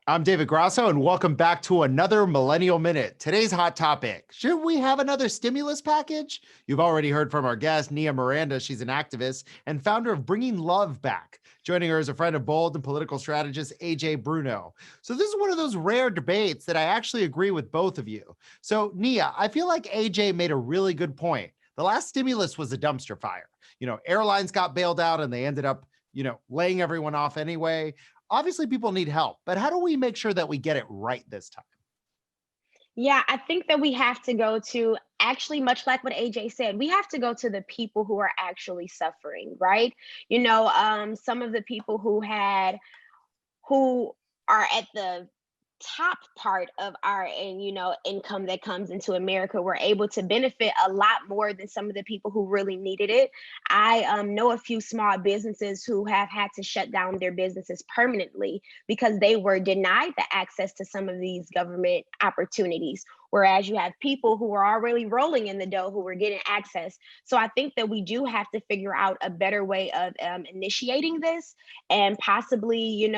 I'm David Grasso, and welcome back to another Millennial Minute. Today's hot topic: should we have another stimulus package? You've already heard from our guest, Nia Miranda. She's an activist and founder of Bringing Love Back. Joining her is a friend of Bold and political strategist, AJ Bruno. So this is one of those rare debates that I actually agree with both of you. So Nia, I feel like AJ made a really good point. The last stimulus was a dumpster fire. Airlines got bailed out and they ended up, laying everyone off anyway. Obviously, people need help, but how do we make sure that we get it right this time? Yeah, I think that we have to go to actually, much like what AJ said, we have to go to the people who are actually suffering, right? Some of the people who are at the top part of our income that comes into America were able to benefit a lot more than some of the people who really needed it. I know a few small businesses who have had to shut down their businesses permanently because they were denied the access to some of these government opportunities, whereas you have people who are already rolling in the dough who were getting access. So I think that we do have to figure out a better way of initiating this, and possibly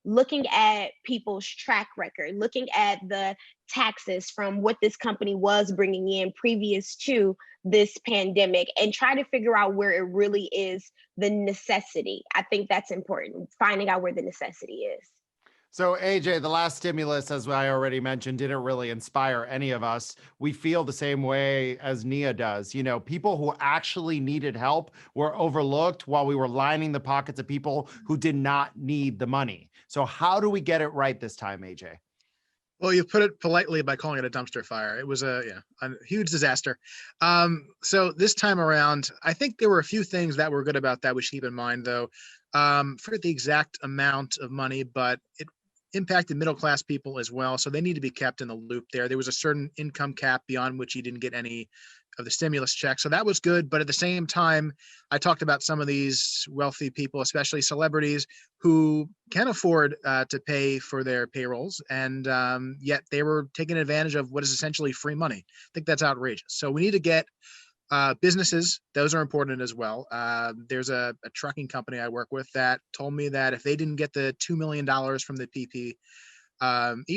looking at people's track record, looking at the taxes from what this company was bringing in previous to this pandemic, and try to figure out where it really is the necessity. I think that's important, finding out where the necessity is. So AJ, the last stimulus, as I already mentioned, didn't really inspire any of us. We feel the same way as Nia does. People who actually needed help were overlooked while we were lining the pockets of people who did not need the money. So how do we get it right this time, AJ? Well, you put it politely by calling it a dumpster fire. It was a huge disaster. So this time around, I think there were a few things that were good about that we should keep in mind, though. Forget the exact amount of money, but it impacted middle-class people as well. So they need to be kept in the loop there. There was a certain income cap beyond which you didn't get any of the stimulus check. So that was good. But at the same time, I talked about some of these wealthy people, especially celebrities, who can afford to pay for their payrolls. And yet they were taking advantage of what is essentially free money. I think that's outrageous. So we need to get businesses, those are important as well. There's a trucking company I work with that told me that if they didn't get the $2 million from the PPE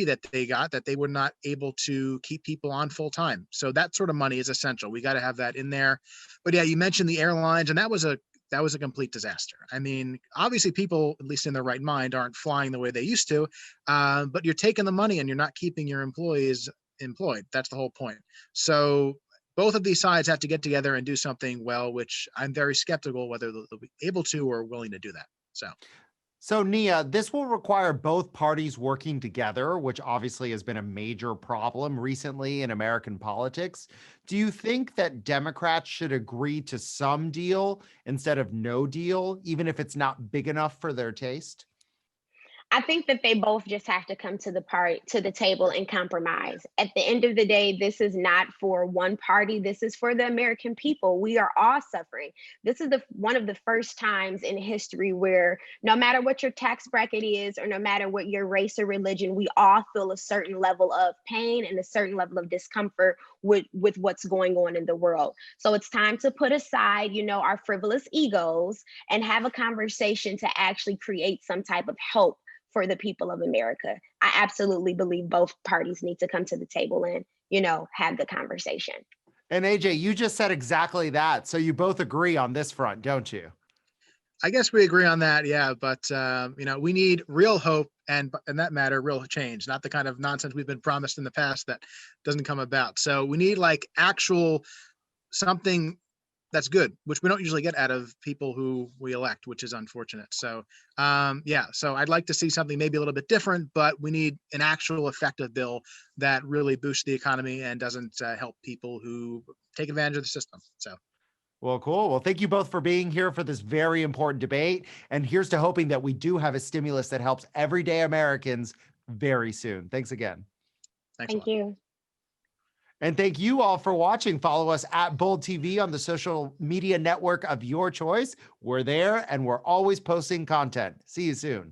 that they got, that they were not able to keep people on full time. So that sort of money is essential. We got to have that in there. But yeah, you mentioned the airlines, and that was a complete disaster. I mean, obviously people, at least in their right mind, aren't flying the way they used to, but you're taking the money and you're not keeping your employees employed. That's the whole point. So both of these sides have to get together and do something well, which I'm very skeptical whether they'll be able to or willing to do that. So Nia, this will require both parties working together, which obviously has been a major problem recently in American politics. Do you think that Democrats should agree to some deal instead of no deal, even if it's not big enough for their taste? I think that they both just have to come to the table and compromise. At the end of the day, this is not for one party. This is for the American people. We are all suffering. This is one of the first times in history where no matter what your tax bracket is, or no matter what your race or religion, we all feel a certain level of pain and a certain level of discomfort with what's going on in the world. So it's time to put aside, our frivolous egos and have a conversation to actually create some type of hope for the people of America. I absolutely believe both parties need to come to the table and, have the conversation. And AJ, you just said exactly that. So you both agree on this front, don't you? I guess we agree on that, yeah. But we need real hope, and in that matter, real change, not the kind of nonsense we've been promised in the past that doesn't come about. So we need actual something that's good, which we don't usually get out of people who we elect, which is unfortunate. So so I'd like to see something maybe a little bit different, but we need an actual effective bill that really boosts the economy and doesn't help people who take advantage of the system. So. Well, cool. Well, thank you both for being here for this very important debate. And here's to hoping that we do have a stimulus that helps everyday Americans very soon. Thanks again. Thanks. Thank you. And thank you all for watching. Follow us at Bold TV on the social media network of your choice. We're there and we're always posting content. See you soon.